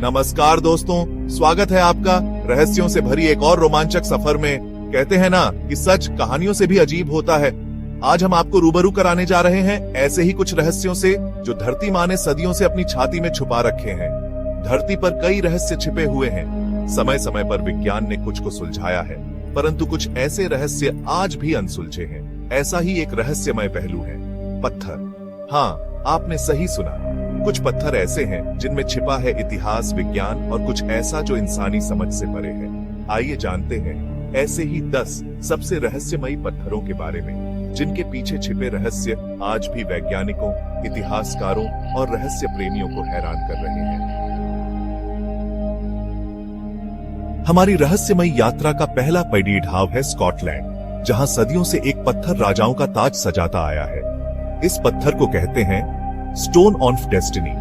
नमस्कार दोस्तों, स्वागत है आपका रहस्यों से भरी एक और रोमांचक सफर में। कहते हैं ना कि सच कहानियों से भी अजीब होता है। आज हम आपको रूबरू कराने जा रहे हैं ऐसे ही कुछ रहस्यों से जो धरती माँ ने सदियों से अपनी छाती में छुपा रखे हैं। धरती पर कई रहस्य छिपे हुए हैं। समय समय पर विज्ञान ने कुछ को सुलझाया है, परंतु कुछ ऐसे रहस्य आज भी अनसुलझे हैं। ऐसा ही एक रहस्यमय पहलू है पत्थर। हाँ, आपने सही सुना। कुछ पत्थर ऐसे हैं जिनमें छिपा है इतिहास, विज्ञान और कुछ ऐसा जो इंसानी समझ से परे है। आइए जानते हैं ऐसे ही 10 सबसे रहस्यमयी पत्थरों के बारे में, जिनके पीछे छिपे रहस्य आज भी वैज्ञानिकों, इतिहासकारों और रहस्य प्रेमियों को हैरान कर रहे हैं। हमारी रहस्यमयी यात्रा का पहला पैडी ढाव है स्कॉटलैंड, जहां सदियों से एक पत्थर राजाओं का ताज सजाता आया है। इस पत्थर को कहते हैं स्टोन ऑफ डेस्टिनी।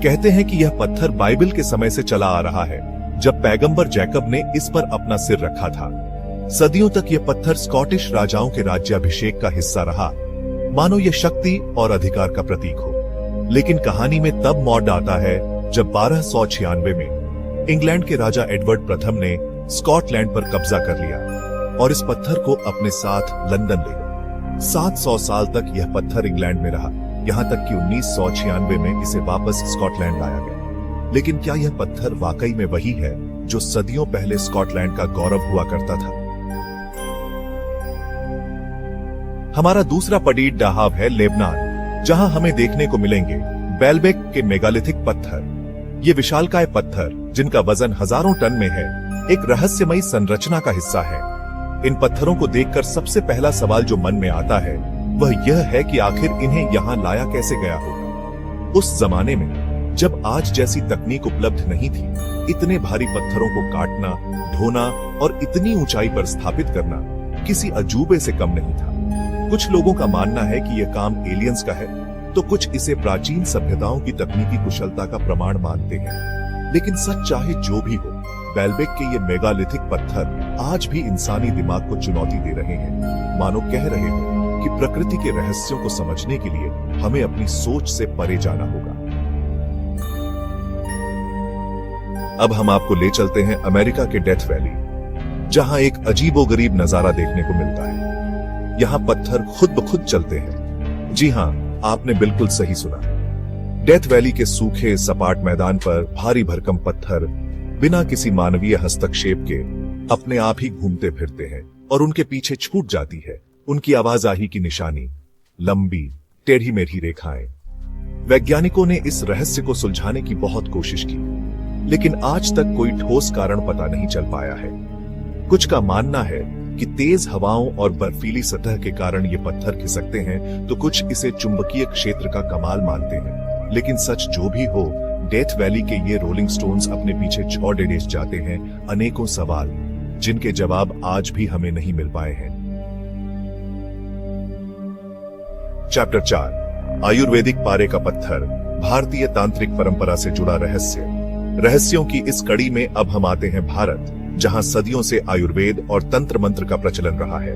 कहते हैं कि यह पत्थर बाइबल के समय से चला आ रहा है, जब पैगंबर जैकब ने इस पर अपना सिर रखा था। सदियों तक यह पत्थर स्कॉटिश राजाओं के राज्याभिषेक का हिस्सा रहा, मानो यह शक्ति और अधिकार का प्रतीक हो। लेकिन कहानी में तब मोड़ आता है जब 1296 में इंग्लैंड के राजा एडवर्ड प्रथम ने स्कॉटलैंड पर कब्जा कर लिया और इस पत्थर को अपने साथ लंदन ले गए। 700 साल तक यह पत्थर इंग्लैंड में रहा, यहां तक कि 1996 में इसे वापस स्कॉटलैंड लाया गया। लेकिन क्या यह पत्थर वाकई में वही है जो सदियों पहले स्कॉटलैंड का गौरव हुआ करता था? हमारा दूसरा पडीड डहाव है लेबनान, जहां हमें देखने को मिलेंगे बेलबेक के मेगालिथिक पत्थर। ये विशालकाय पत्थर, जिनका वजन हजारों टन में है, एक रहस्यमयी संरचना का हिस्सा है। इन पत्थरों को देखकर सबसे पहला सवाल जो मन में आता है वह यह है कि आखिर इन्हें यहां लाया कैसे गया होगा। उस जमाने में जब आज जैसी तकनीक उपलब्ध नहीं थी, इतने भारी पत्थरों को काटना, ढोना और इतनी ऊंचाई पर स्थापित करना किसी अजूबे से कम नहीं था। कुछ लोगों का मानना है कि यह काम एलियंस का है, तो कुछ इसे प्राचीन सभ्यताओं की तकनीकी कुशलता का प्रमाण मानते हैं। लेकिन सच चाहे जो भी हो, बेलबेक के ये मेगालिथिक पत्थर आज भी इंसानी दिमाग को चुनौती दे रहे हैं। मानो कह रहे हो कि प्रकृति के रहस्यों को समझने के लिए हमें अपनी सोच से परे जाना होगा। अब हम आपको ले चलते हैं अमेरिका के डेथ वैली, जहां एक अजीबोगरीब नजारा देखने को मिलता है। यहां पत्थर खुद ब खुद चलते हैं। जी हां, आपने बिल्कुल सही सुना। डेथ वैली के सूखे सपाट मैदान पर भारी भरकम पत्थर बिना किसी मानवीय हस्तक्षेप के अपने आप ही घूमते फिरते हैं और उनके पीछे छूट जाती है उनकी आवाजाही की निशानी, लंबी टेढ़ी मेढ़ी रेखाएं। वैज्ञानिकों ने इस रहस्य को सुलझाने की बहुत कोशिश की, लेकिन आज तक कोई ठोस कारण पता नहीं चल पाया है। कुछ का मानना है कि तेज हवाओं और बर्फीली सतह के कारण ये पत्थर खिसकते हैं, तो कुछ इसे चुंबकीय क्षेत्र का कमाल मानते हैं। लेकिन सच जो भी हो, डेथ वैली के ये रोलिंग स्टोन्स अपने पीछे छोड़े जाते हैं अनेकों सवाल, जिनके जवाब आज भी हमें नहीं मिल पाए हैं। चैप्टर 4, आयुर्वेदिक पारे का पत्थर, भारतीय तांत्रिक परंपरा से जुड़ा रहस्य। रहस्यों की इस कड़ी में अब हम आते हैं भारत, जहां सदियों से आयुर्वेद और तंत्र मंत्र का प्रचलन रहा है।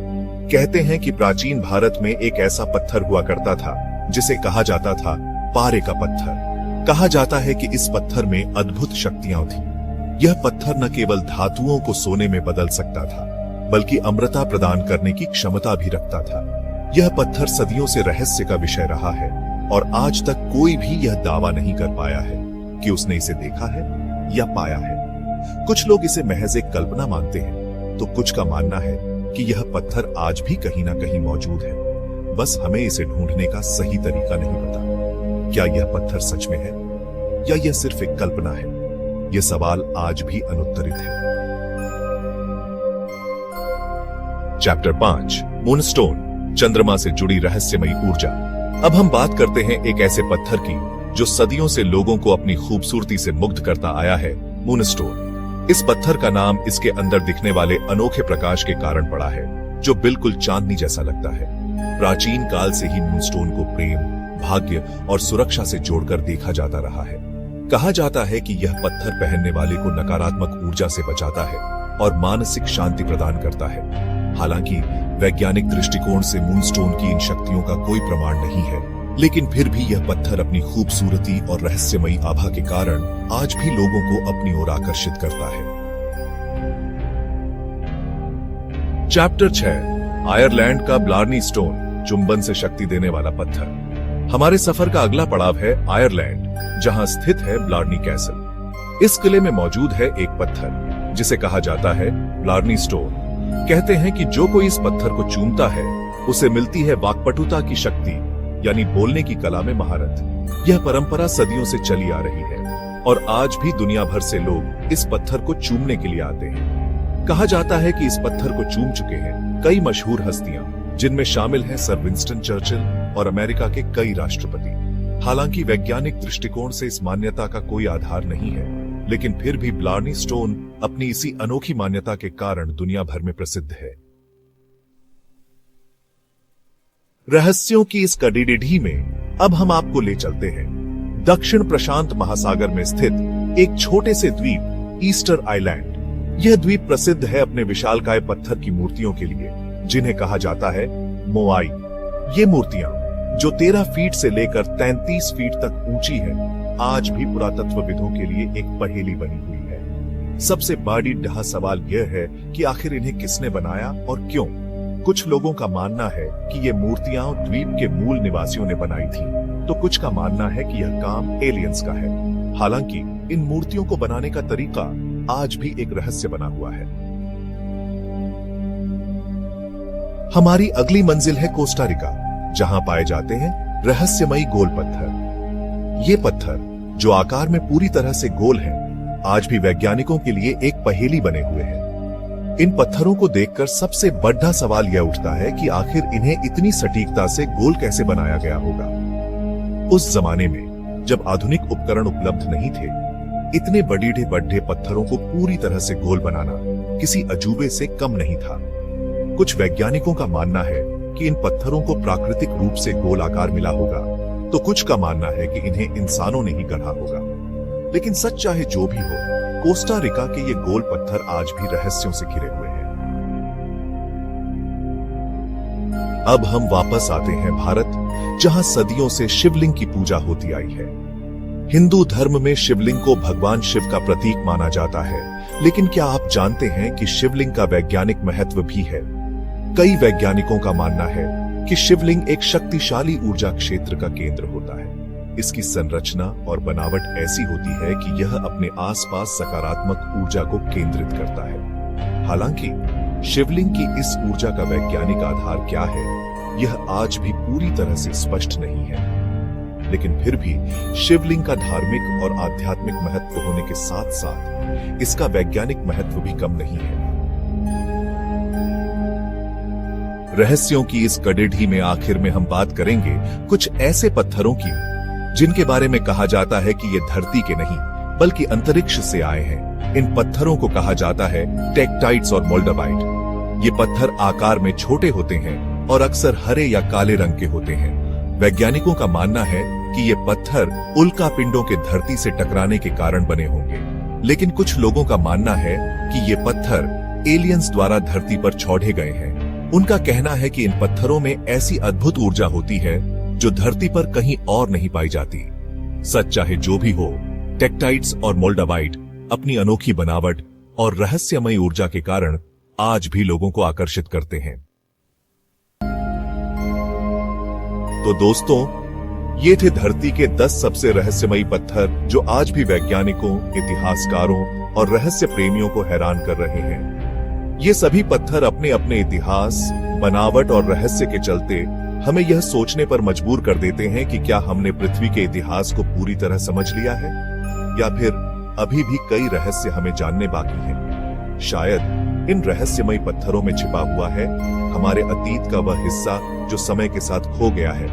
कहते हैं कि प्राचीन भारत में एक ऐसा पत्थर हुआ करता था जिसे कहा जाता था पारे का पत्थर। कहा जाता है कि इस पत्थर में अद्भुत शक्तियां थीं। यह पत्थर न केवल धातुओं को सोने में बदल सकता था, बल्कि अमृता प्रदान करने की क्षमता भी रखता था। यह पत्थर सदियों से रहस्य का विषय रहा है और आज तक कोई भी यह दावा नहीं कर पाया है कि उसने इसे देखा है या पाया है। कुछ लोग इसे महज एक कल्पना मानते हैं, तो कुछ का मानना है कि यह पत्थर आज भी कहीं ना कहीं मौजूद है, बस हमें इसे ढूंढने का सही तरीका नहीं पता। क्या यह पत्थर सच में है या यह सिर्फ एक कल्पना है? यह सवाल आज भी अनुत्तरित है। चैप्टर 5, मूनस्टोन, चंद्रमा से जुड़ी रहस्यमयी ऊर्जा। अब हम बात करते हैं एक ऐसे पत्थर की जो सदियों से लोगों को अपनी खूबसूरती से मुग्ध करता आया है, मूनस्टोन। इस पत्थर का नाम इसके अंदर दिखने वाले अनोखे प्रकाश के कारण पड़ा है, जो बिल्कुल चांदनी जैसा लगता है। प्राचीन काल से ही मूनस्टोन को प्रेम, भाग्य और सुरक्षा से जोड़कर देखा जाता रहा है। कहा जाता है कि यह पत्थर पहनने वाले को नकारात्मक ऊर्जा से बचाता है और मानसिक शांति प्रदान करता है। हालांकि वैज्ञानिक दृष्टिकोण से मूनस्टोन की इन शक्तियों का कोई प्रमाण नहीं है, लेकिन फिर भी यह पत्थर अपनी खूबसूरती और रहस्यमयी आभा के कारण आज भी लोगों को अपनी ओर आकर्षित करता है। चैप्टर 6 आयरलैंड का ब्लार्नी स्टोन, चुंबन से शक्ति देने वाला पत्थर। हमारे सफर का अगला पड़ाव है आयरलैंड, जहां स्थित है ब्लार्नी कैसल। इस किले में मौजूद है एक पत्थर जिसे कहा जाता है ब्लार्नी स्टोन। कहते हैं कि जो कोई इस पत्थर को चूमता है उसे मिलती है वाक्पटुता की शक्ति, यानी बोलने की कला में महारत। यह परंपरा सदियों से चली आ रही है और आज भी दुनिया भर से लोग इस पत्थर को चूमने के लिए आते हैं। कहा जाता है कि इस पत्थर को चूम चुके हैं कई मशहूर हस्तियां, जिनमें शामिल हैं सर विंस्टन चर्चिल और अमेरिका के कई राष्ट्रपति। हालांकि वैज्ञानिक दृष्टिकोण से इस मान्यता का कोई आधार नहीं है, लेकिन फिर भी ब्लार्नी स्टोन अपनी इसी अनोखी मान्यता के कारण दुनिया भर में प्रसिद्ध है। रहस्यों की इस कड़ीडिढ़ी में अब हम आपको ले चलते हैं दक्षिण प्रशांत महासागर में स्थित एक छोटे से द्वीप ईस्टर आइलैंड। यह द्वीप प्रसिद्ध है अपने विशालकाय पत्थर की मूर्तियों के लिए, जिन्हें कहा जाता है मोआई। ये मूर्तियां, जो 13 फीट से लेकर 33 फीट तक ऊंची है, आज भी पुरातत्वविदों के लिए एक पहेली बनी हुई है। सबसे बड़ी डहा सवाल यह है कि आखिर इन्हें किसने बनाया और क्यों। कुछ लोगों का मानना है कि ये मूर्तियां द्वीप के मूल निवासियों ने बनाई थी, तो कुछ का मानना है कि यह काम एलियंस का है। हालांकि इन मूर्तियों को बनाने का तरीका आज भी एक रहस्य बना हुआ है। हमारी अगली मंजिल है कोस्टा रिका, जहां पाए जाते हैं रहस्यमयी गोल पत्थर। ये पत्थर, जो आकार में पूरी तरह से गोल है, आज भी वैज्ञानिकों के लिए एक पहेली बने हुए हैं। इन पत्थरों को देखकर सबसे बड़ा सवाल यह उठता है कि आखिर इन्हें इतनी सटीकता से गोल कैसे बनाया गया होगा। उस जमाने में जब आधुनिक उपकरण उपलब्ध नहीं थे, इतने बड़े पत्थरों को पूरी तरह से गोल बनाना किसी अजूबे से कम नहीं था। कुछ वैज्ञानिकों का मानना है कि इन पत्थरों को प्राकृतिक रूप से गोल आकार मिला होगा, तो कुछ का मानना है कि इन्हें इंसानों ने ही गढ़ा होगा। लेकिन सच चाहे जो भी हो, कोस्टा रिका के ये गोल पत्थर आज भी रहस्यों से घिरे हुए हैं। अब हम वापस आते हैं भारत, जहां सदियों से शिवलिंग की पूजा होती आई है। हिंदू धर्म में शिवलिंग को भगवान शिव का प्रतीक माना जाता है, लेकिन क्या आप जानते हैं कि शिवलिंग का वैज्ञानिक महत्व भी है। कई वैज्ञानिकों का मानना है कि शिवलिंग एक शक्तिशाली ऊर्जा क्षेत्र का केंद्र होता है। इसकी संरचना और बनावट ऐसी होती है कि यह अपने आसपास सकारात्मक ऊर्जा को केंद्रित करता है। हालांकि शिवलिंग की इस ऊर्जा का वैज्ञानिक आधार क्या है, यह आज भी पूरी तरह से स्पष्ट नहीं है। लेकिन फिर भी शिवलिंग का धार्मिक और आध्यात्मिक महत्व होने के साथ साथ इसका वैज्ञानिक महत्व भी कम नहीं है। रहस्यों की इस कड़ीढ़ी में आखिर में हम बात करेंगे कुछ ऐसे पत्थरों की जिनके बारे में कहा जाता है कि ये धरती के नहीं बल्कि अंतरिक्ष से आए हैं। इन पत्थरों को कहा जाता है टेक्टाइट्स और मोल्डाबाइट। ये पत्थर आकार में छोटे होते हैं और अक्सर हरे या काले रंग के होते हैं। वैज्ञानिकों का मानना है कि ये पत्थर उल्का पिंडों के धरती से टकराने के कारण बने होंगे, लेकिन कुछ लोगों का मानना है कि ये पत्थर एलियंस द्वारा धरती पर छोड़े गए हैं। उनका कहना है कि इन पत्थरों में ऐसी अद्भुत ऊर्जा होती है जो धरती पर कहीं और नहीं पाई जाती। सच चाहे जो भी हो, टेक्टाइट्स और मोल्डाबाइट अपनी अनोखी बनावट और रहस्यमयी ऊर्जा के कारण आज भी लोगों को आकर्षित करते हैं। तो दोस्तों, ये थे धरती के 10 सबसे रहस्यमयी पत्थर जो आज भी वैज्ञानिकों, इतिहासकारों और रहस्य प्रेमियों को हैरान कर रहे हैं। ये सभी पत्थर अपने अपने इतिहास, बनावट और रहस्य के चलते हमें यह सोचने पर मजबूर कर देते हैं कि क्या हमने पृथ्वी के इतिहास को पूरी तरह समझ लिया है, या फिर अभी भी कई रहस्य हमें जानने बाकी हैं। शायद इन रहस्यमयी पत्थरों में छिपा हुआ है हमारे अतीत का वह हिस्सा जो समय के साथ खो गया है।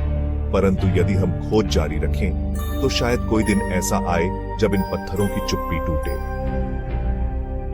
परंतु यदि हम खोज जारी रखें, तो शायद कोई दिन ऐसा आए जब इन पत्थरों की चुप्पी टूटे।